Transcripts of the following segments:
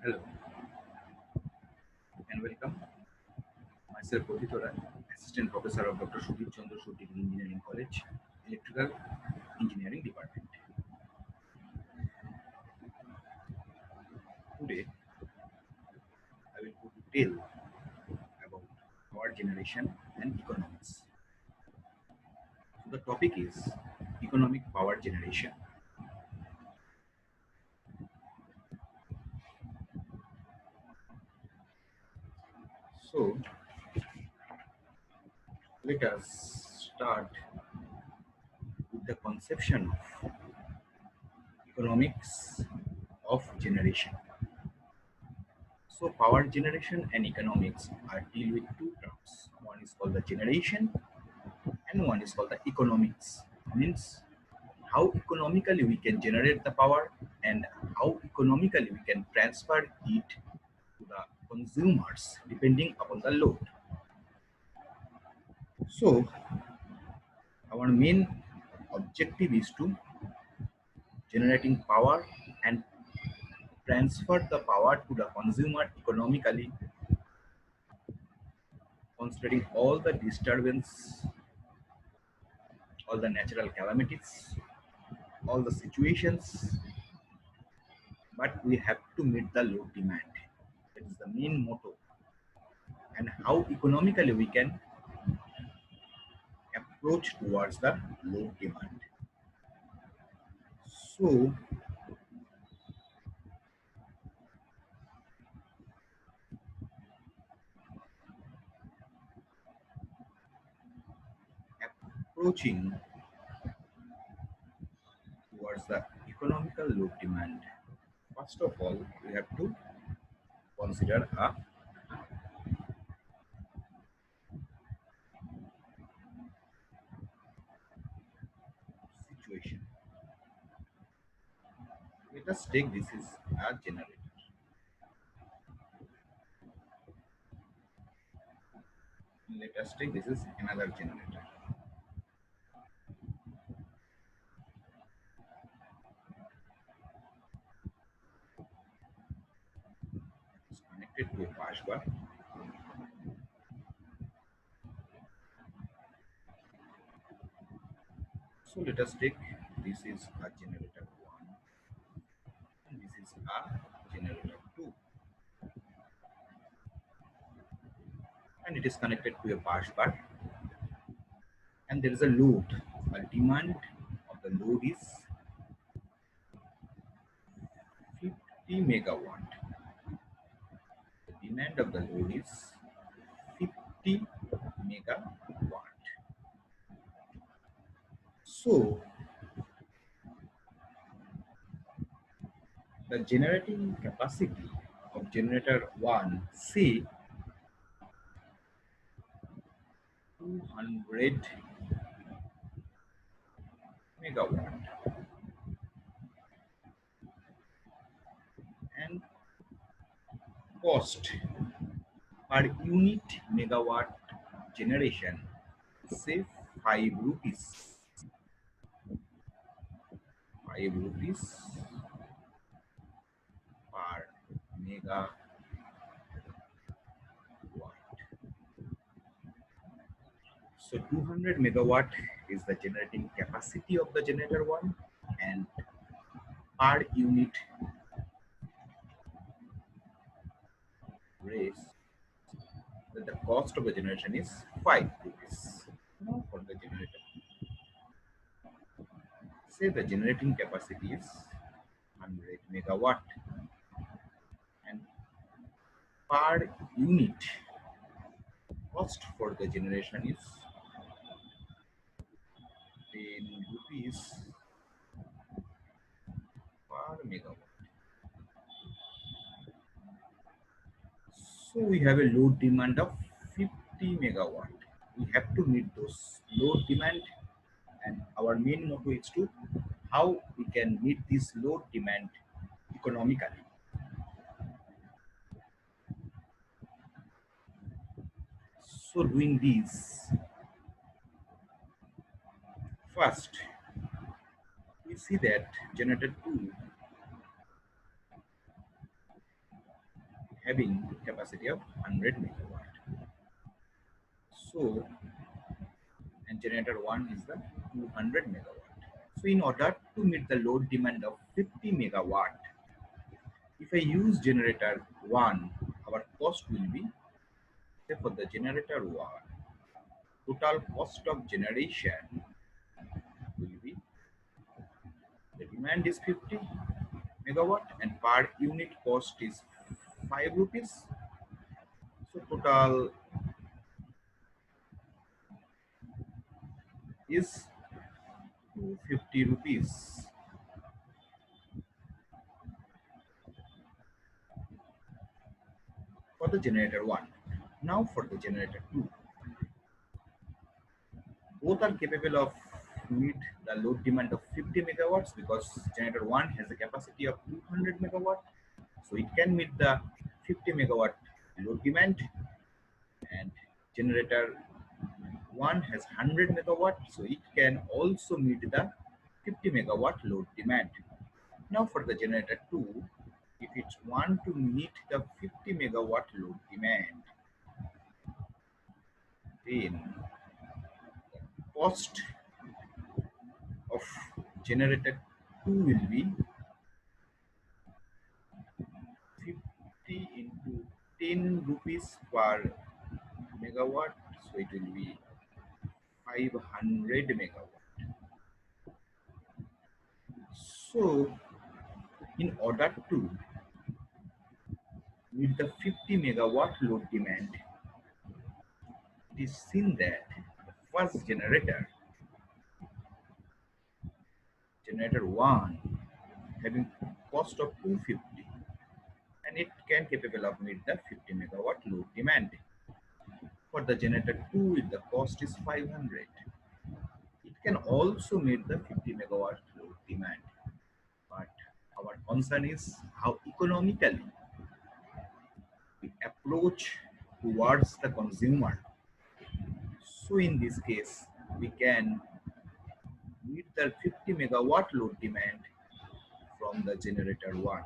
Hello and welcome. Myself Prathita Roy, Assistant Professor of Dr. Sudhir Chandra Engineering College, Electrical Engineering Department. Today, I will go to tell about power generation and economics. So the topic is economic power generation. So let us start with the conception of economics of generation. So power generation and economics are deal with two terms. One is called the generation and one is called the economics. Means how economically we can generate the power and how economically we can transfer it to the consumers depending upon the load. So our main objective is to generating power and transfer the power to the consumer economically, considering all the disturbance, all the natural calamities, all the situations, but we have to meet the load demand. That is the main motto. And how economically we can approach towards the load demand. So approaching towards the economical load demand, first of all, we have to consider a situation. Let us take this is a generator. Let us take this is another generator. It's connected to a bus bar. So let us take this is a generator 1 and this is a generator 2 and it is connected to a bus bar and there is a load. A demand of the load is 50 megawatt. The demand of the load is 50 megawatt. So the generating capacity of generator 1 say 200 megawatt and cost per unit megawatt generation say 5 rupees. 5 rupees per megawatt. So 200 megawatt is the generating capacity of the generator 1 and per unit raise that the cost of the generation is 5 rupees for the generator. Say the generating capacity is 100 megawatt and per unit cost for the generation is 10 rupees per megawatt. So we have a load demand of 50 megawatt. We have to meet those load demand and our main motto is to how we can meet this load demand economically. So doing this, first we see that generator 2 having capacity of 100 megawatt. So, and generator 1 is the 200 megawatt. So in order to meet the load demand of 50 megawatt, if I use generator 1, our cost will be, say for the generator 1, total cost of generation will be, the demand is 50 megawatt and per unit cost is 5 rupees. So total is 250 rupees for the generator 1. Now for the generator 2, both are capable of meet the load demand of 50 megawatts because generator 1 has a capacity of 200 megawatt, so it can meet the 50 megawatt load demand, and generator 1 has 100 megawatt, so it can also meet the 50 megawatt load demand. Now for the generator 2, if it want to meet the 50 megawatt load demand, then cost of generator 2 will be 50 into 10 rupees per megawatt, so it will be 500 megawatt. So in order to meet the 50 megawatt load demand, it is seen that the first generator, generator 1, having cost of 250, and it can capable of meet the 50 megawatt load demand. For the generator 2, if the cost is 500, it can also meet the 50 megawatt load demand. But our concern is how economically we approach towards the consumer. So in this case, we can meet the 50 megawatt load demand from the generator 1.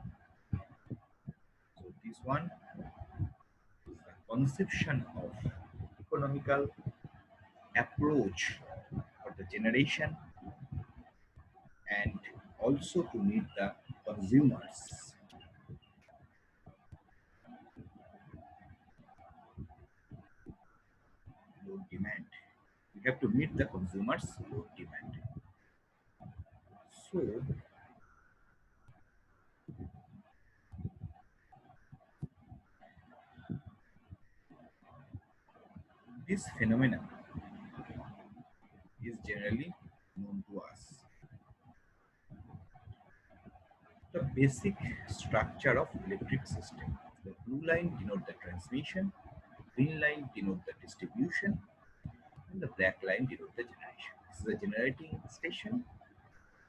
So this one is the conception of economical approach for the generation and also to meet the consumers load demand. We have to meet the consumers load demand. So this phenomenon is generally known to us. The basic structure of electric system. The blue line denote the transmission, green line denote the distribution, and the black line denote the generation. This is a generating station,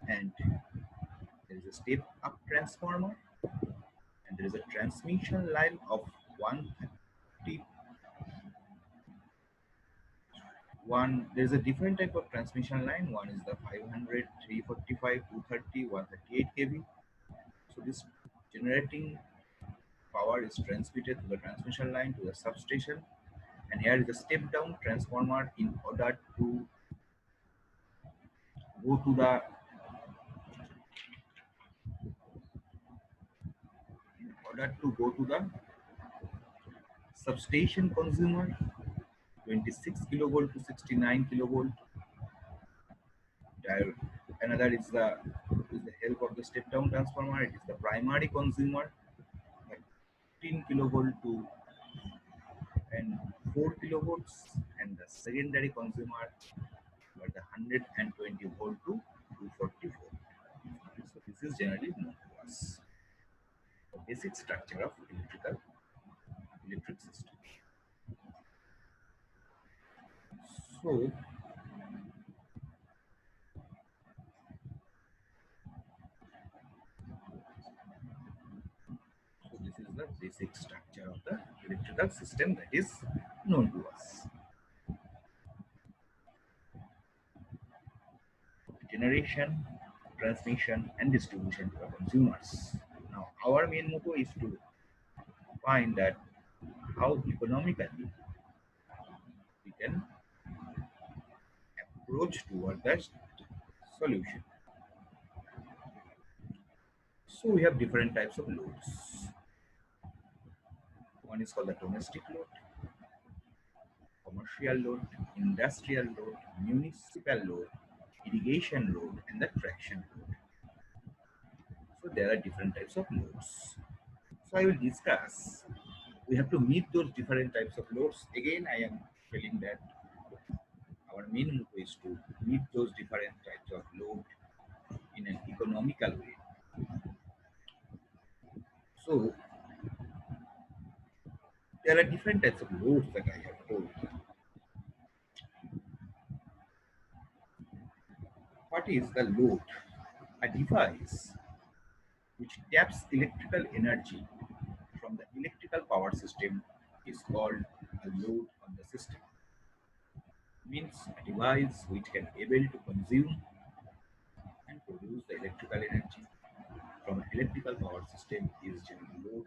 and there is a step up transformer, and there is a transmission line of 130. There is a different type of transmission line. One is the 500, 345, 230, 138 kV. So this generating power is transmitted to the transmission line to the substation, and here is a step down transformer in order to go to the substation consumer, 26 kilovolt to 69 kilovolt. Another is the help of the step down transformer. It is the primary consumer, 15 kilovolt to and 4 kilovolts, and the secondary consumer were the 120 volt to 244. So this is generally known to us the basic structure of electric system. So this is the basic structure of the electrical system that is known to us. Generation, transmission, and distribution to the consumers. Now, our main motto is to find that how economically we can approach toward that solution. So we have different types of loads. One is called the domestic load, commercial load, industrial load, municipal load, irrigation load, and the traction load. So there are different types of loads. So I will discuss. We have to meet those different types of loads. Again, I am feeling that our main motto is to meet those different types of load in an economical way. So there are different types of loads that I have told. What is the load? A device which taps electrical energy from the electrical power system is called a load on the system. Means a device which can able to consume and produce the electrical energy from an electrical power system is generally load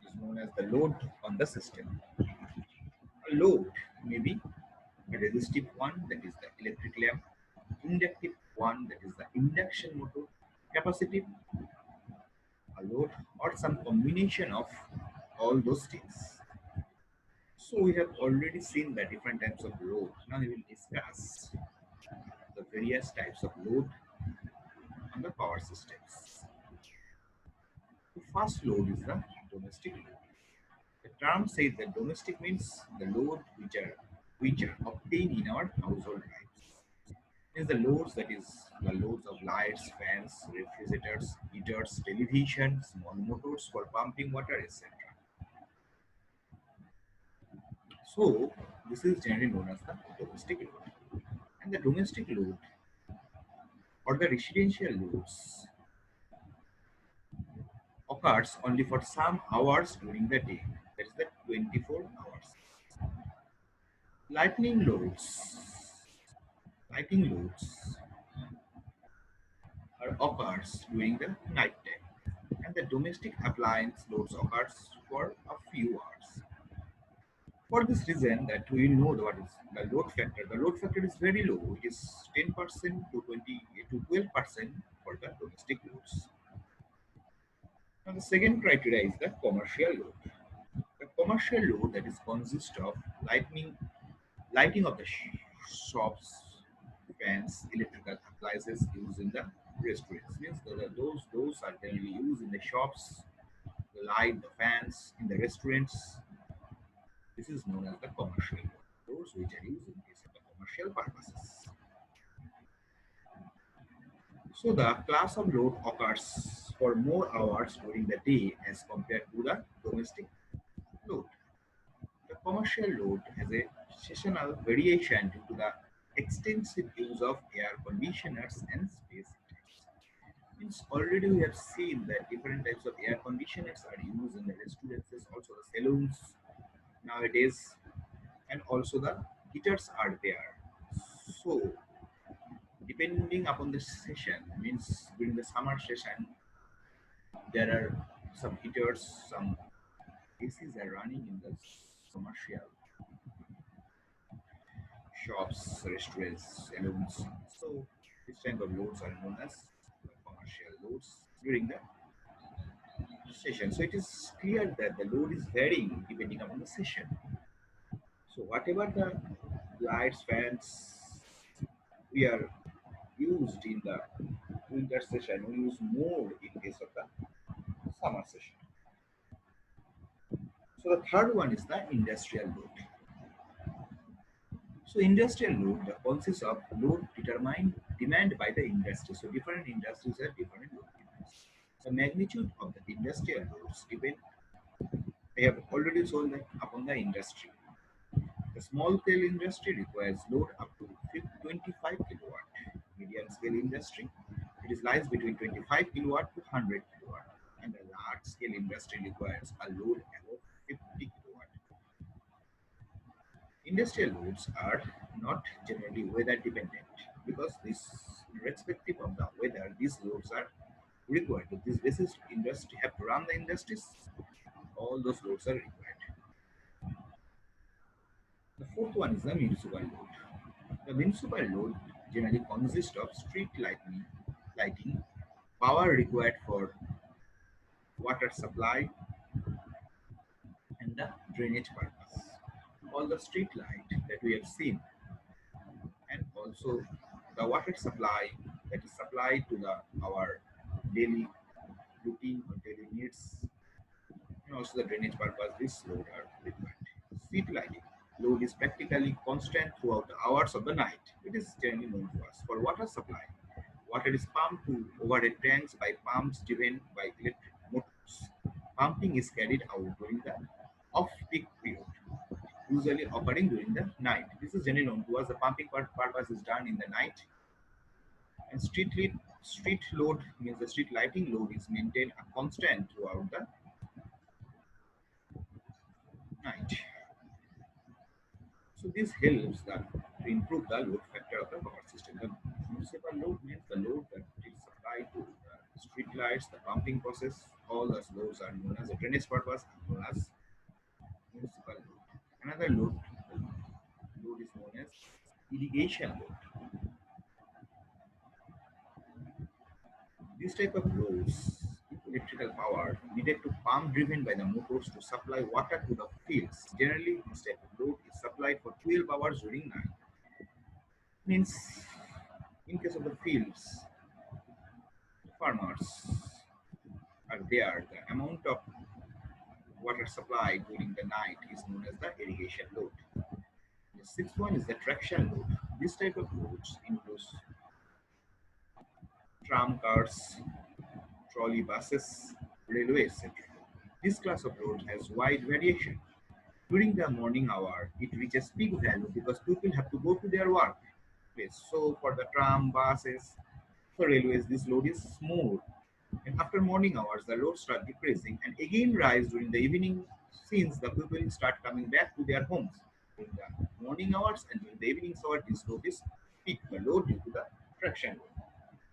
is known as the load on the system. A load may be a resistive one, that is the electric lamp, inductive one, that is the induction motor, capacitive, a load, or some combination of all those things. So we have already seen the different types of load. Now we will discuss the various types of load on the power systems. The first load is the domestic load. The term says that domestic means the load which are obtained in our household lives. Means the loads, that is the loads of lights, fans, refrigerators, heaters, television, small motors for pumping water, etc. So this is generally known as the domestic load. And the domestic load or the residential loads occurs only for some hours during the day. That is the 24 hours. Lightning loads. Lighting loads are occurs during the night time, and the domestic appliance loads occurs for a few hours. For this reason, that we know what is the load factor. The load factor is very low. It is 10% to 20 to 12% for the domestic loads. Now, the second criteria is the commercial load. The commercial load, that is consists of lighting of the shops, fans, electrical appliances used in the restaurants. Means those are generally used in the shops, the light, the fans in the restaurants. This is known as the commercial load. Those which are used in case of the commercial purposes. So the class of load occurs for more hours during the day as compared to the domestic load. The commercial load has a seasonal variation due to the extensive use of air conditioners and space heaters. Means already we have seen that different types of air conditioners are used in the restaurants, also the saloons nowadays, and also the heaters are there. So depending upon the session, means during the summer session, there are some heaters, some ACs are running in the commercial shops, restaurants, saloons. So this kind of loads are known as the commercial loads during the session. So it is clear that the load is varying depending upon the session. So whatever the lights, fans we are used in the winter session, we use more in case of the summer session. So the third one is the industrial load. So industrial load consists of load determined demand by the industry. So different industries have different load demands. The magnitude of the industrial loads depend. I have already told that upon the industry. The small scale industry requires load up to 25 kilowatt. Medium scale industry, it is lies between 25 kilowatt to 100 kilowatt. And the large scale industry requires a load above 50 kilowatt. Industrial loads are not generally weather dependent because this, irrespective of the weather, these loads are required. This basis industry have to run the industries. All those loads are required. The fourth one is the municipal load. The municipal load generally consists of street lighting, power required for water supply, and the drainage purpose. All the street light that we have seen, and also the water supply that is supplied to our daily routine or daily needs, and also the drainage purpose, this load are required. Street lighting load is practically constant throughout the hours of the night. It is generally known to us. For water supply, water is pumped to overhead tanks by pumps driven by electric motors. Pumping is carried out during the off-peak period, usually occurring during the night. This is generally known to us. The pumping purpose is done in the night, and street load means the street lighting load is maintained a constant throughout the night. So this helps to improve the load factor of the power system. The municipal load means the load that is supplied to the street lights, the pumping process. All those loads are known as a drainage purpose, known as municipal load. Another load is known as irrigation load. This type of loads, electrical power needed to pump driven by the motors to supply water to the fields. Generally, this type of load is supplied for 12 hours during night. Means, in case of the fields, farmers are there, the amount of water supply during the night is known as the irrigation load. The sixth one is the traction load. This type of loads includes tram cars, trolley buses, railway, etc. This class of road has wide variation. During the morning hour, it reaches peak value because people have to go to their work place. So for the tram, buses, for railways, this load is smooth. And after morning hours, the loads start decreasing and again rise during the evening since the people start coming back to their homes. In the morning hours and during the evening hours, this load is peak, the load due to the traction load.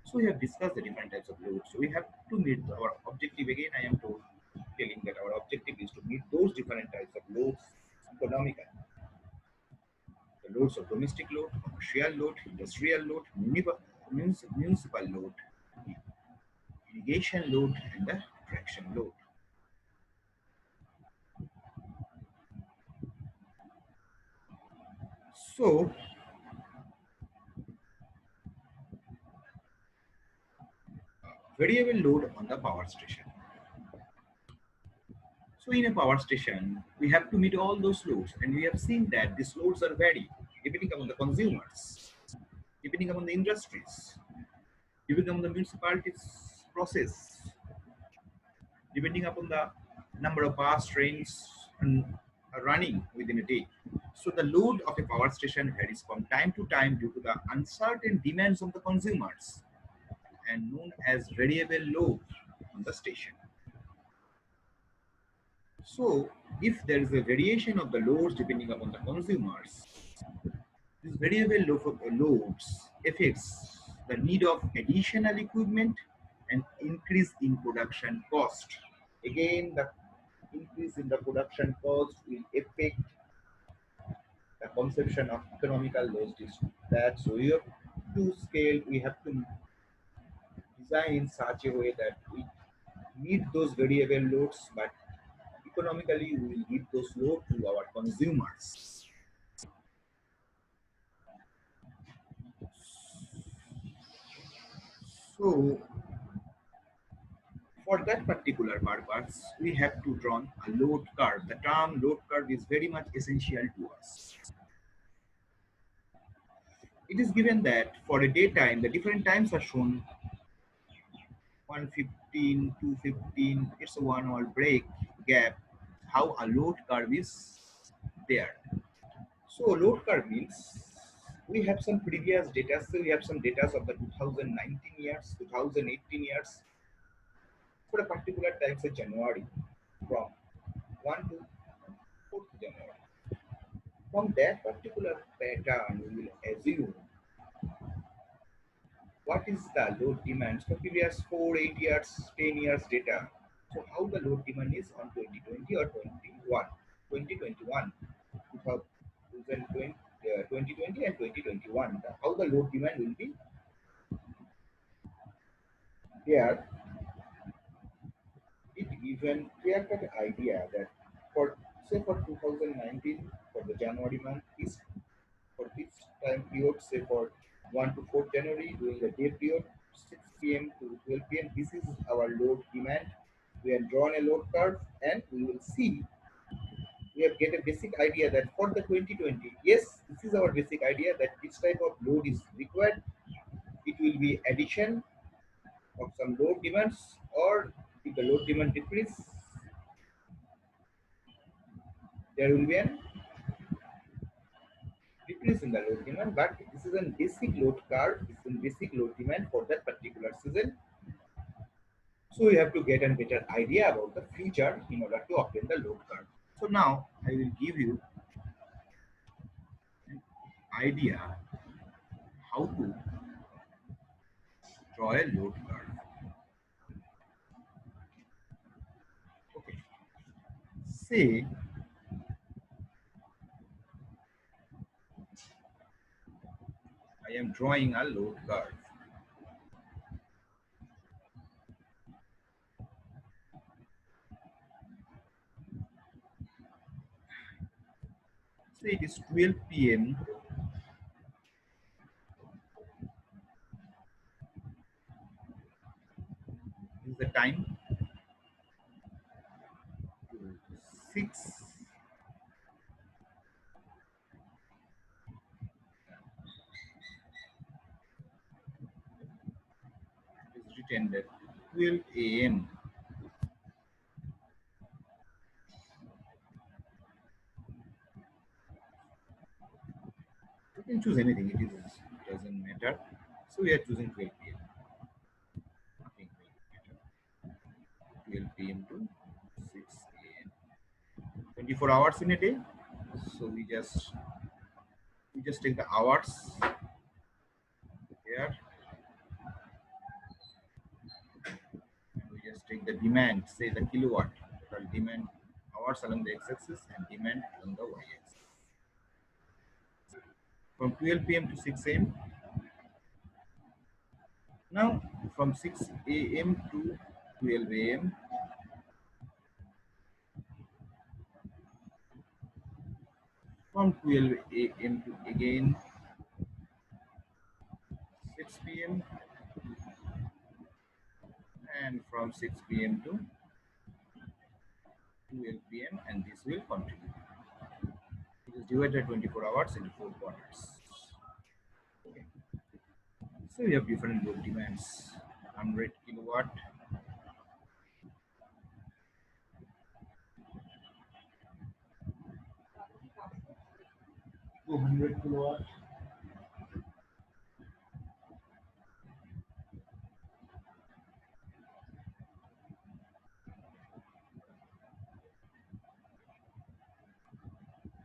So we have discussed the different types of loads. So we have to meet our objective again. I am telling that our objective is to meet those different types of loads economically. The loads of domestic load, commercial load, industrial load, municipal load, irrigation load, and the traction load. So variable load on the power station. So in a power station, we have to meet all those loads, and we have seen that these loads are varied depending upon the consumers, depending upon the industries, depending upon the municipalities process, depending upon the number of bus trains and running within a day. So the load of a power station varies from time to time due to the uncertain demands of the consumers and known as variable load on the station. So if there is a variation of the loads depending upon the consumers, this variable loads affects the need of additional equipment and increase in production cost. Again, the increase in the production cost will affect the conception of economical loss district. That so we have to scale, we have to design in such a way that we meet those variable loads, but economically we will give those loads to our consumers. So for that particular purpose, we have to draw a load curve. The term load curve is very much essential to us. It is given that for a daytime, the different times are shown 115, 215, it's a 1 hour break gap, how a load curve is there. So load curve means we have some previous data, so we have some data of the 2019 years, 2018 years, for a particular time, say January, from 1 to 4th January. From that particular pattern, we will assume what is the load demands for previous 4, 8 years, 10 years data. So how the load demand is on 2020 or 21? 2021, 2020, 2020 and 2021. How the load demand will be there. It gives an clear-cut idea that for say for 2019 for the January month is for this time period, say for 1 to 4 January during the day period 6 p.m. to 12 p.m. This is our load demand. We have drawn a load curve and we will see we have get a basic idea that for the 2020, yes, this is our basic idea that this type of load is required. It will be addition of some load demands, or if the load demand decrease, there will be a decrease in the load demand. But this is a basic load curve, this is a basic load demand for that particular season. So we have to get a better idea about the future in order to obtain the load curve. So now I will give you an idea how to draw a load curve. Okay. Say I am drawing a load curve. Say it is 12 p.m. This is the time to 6 is written that 12 a.m. You can choose anything, it doesn't matter. So we are choosing 12 p.m. Nothing will matter. 12 p.m. to 6 a.m. 24 hours in a day. So we just take the hours here and we just take the demand, say the kilowatt, total demand hours along the x-axis and demand along the y-axis. From 12 p.m. to 6 a.m. Now from 6 a.m. to 12 a.m. From 12 a.m. to again 6 p.m. and from 6 p.m. to 12 p.m. and this will continue. It is divided 24 hours into 4 quarters. Okay. So we have different load demands. 100 kilowatt, 200 kilowatt,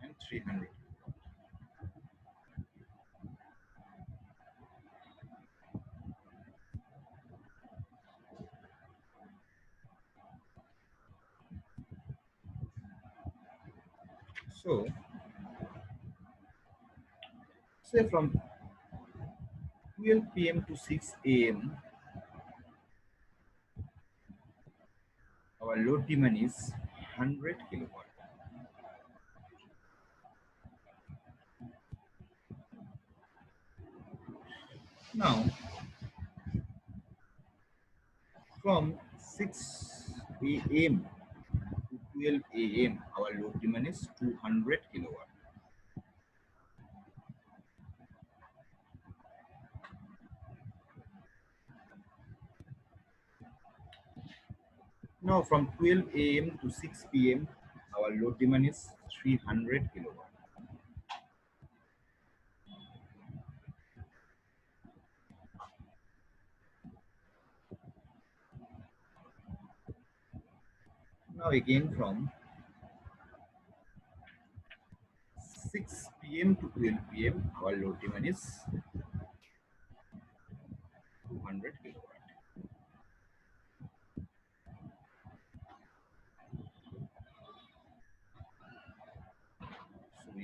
and 300. So say from 12 p.m. to 6 a.m. our load demand is 100 kilowatt. Now from 6 a.m. to 12 a.m. our load demand is 200 kilowatt. Now from 12 a.m. to 6 p.m. our load demand is 300 kilowatt. Now again from 6 p.m. to 12 p.m. our load demand is 200 kilowatt.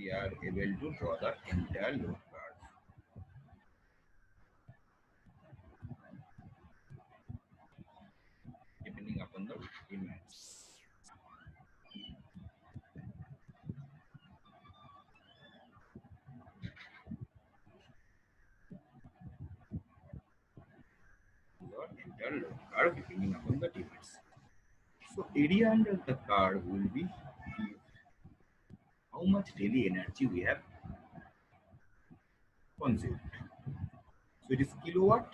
we are able to draw the entire load curve depending upon the demands. Your entire load curve depending upon the demands. So area under the curve will be how much daily energy we have consumed. So it is kilowatt,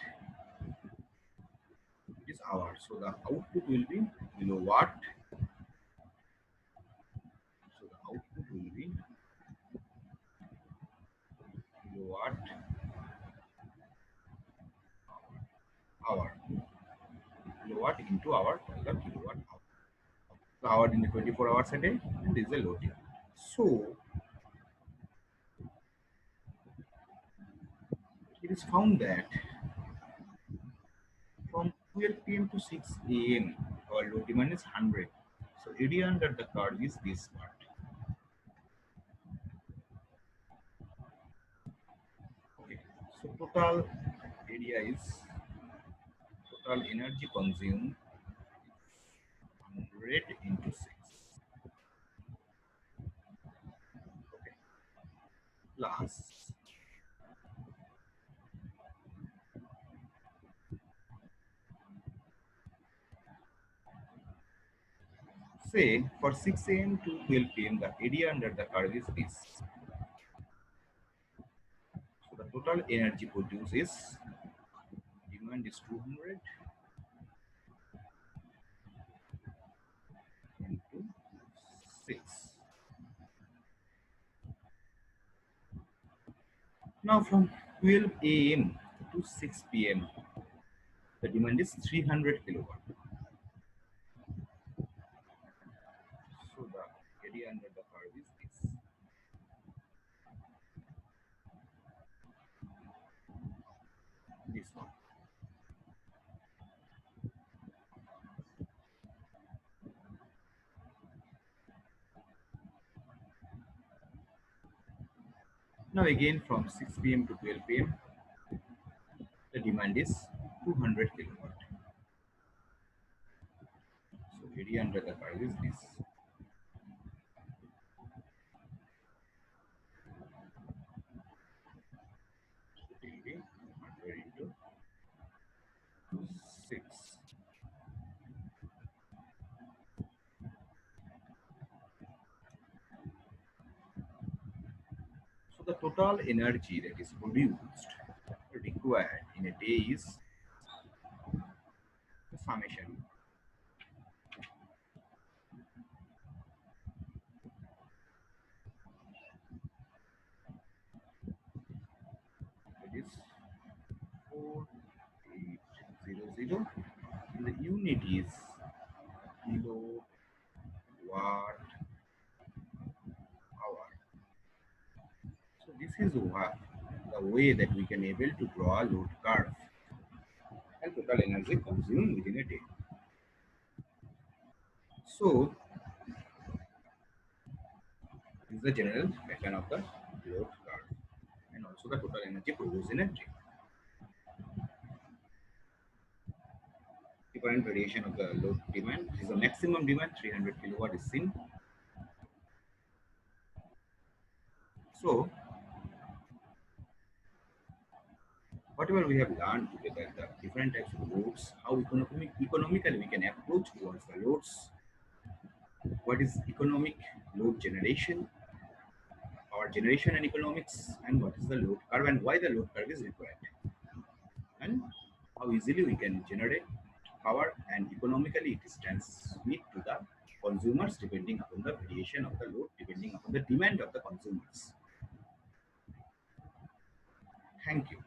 it is hour. So the output will be kilowatt. So the output will be kilowatt hour. Kilowatt into hour, the kilowatt hour. The hour in the 24 hours a day, and this is the load here. So it is found that from 12 p.m. to 6 a.m. our load demand is 100. So area under the curve is this part. Okay. So total area is total energy consumed 100 into 6. Okay. Plus say for 6 a.m. to 12 p.m. the area under the curve is this. So the total energy produced is demand is 200 into 6. Now from 12 a.m. to 6 p.m. the demand is 300 kilowatt. So the area under the curve is this one. Now again from 6 p.m. to 12 p.m. the demand is 200 kilowatt. So area under the curve is this. Daily 100 into 6. So the total energy that is produced required in a day is the summation. It is 4800. And the unit is kilowatt hour. So this is what the way that we can able to draw a load curve and total energy consumed within a day. So this is the general pattern of the load curve and also the total energy produced in a day. Different variation of the load demand. This is the maximum demand 300 kilowatt is seen. So whatever we have learned together, the different types of loads, how economically we can approach towards the loads, what is economic load generation, our generation and economics, and what is the load curve and why the load curve is required, and how easily we can generate power and economically it is transmit to the consumers depending upon the variation of the load, depending upon the demand of the consumers. Thank you.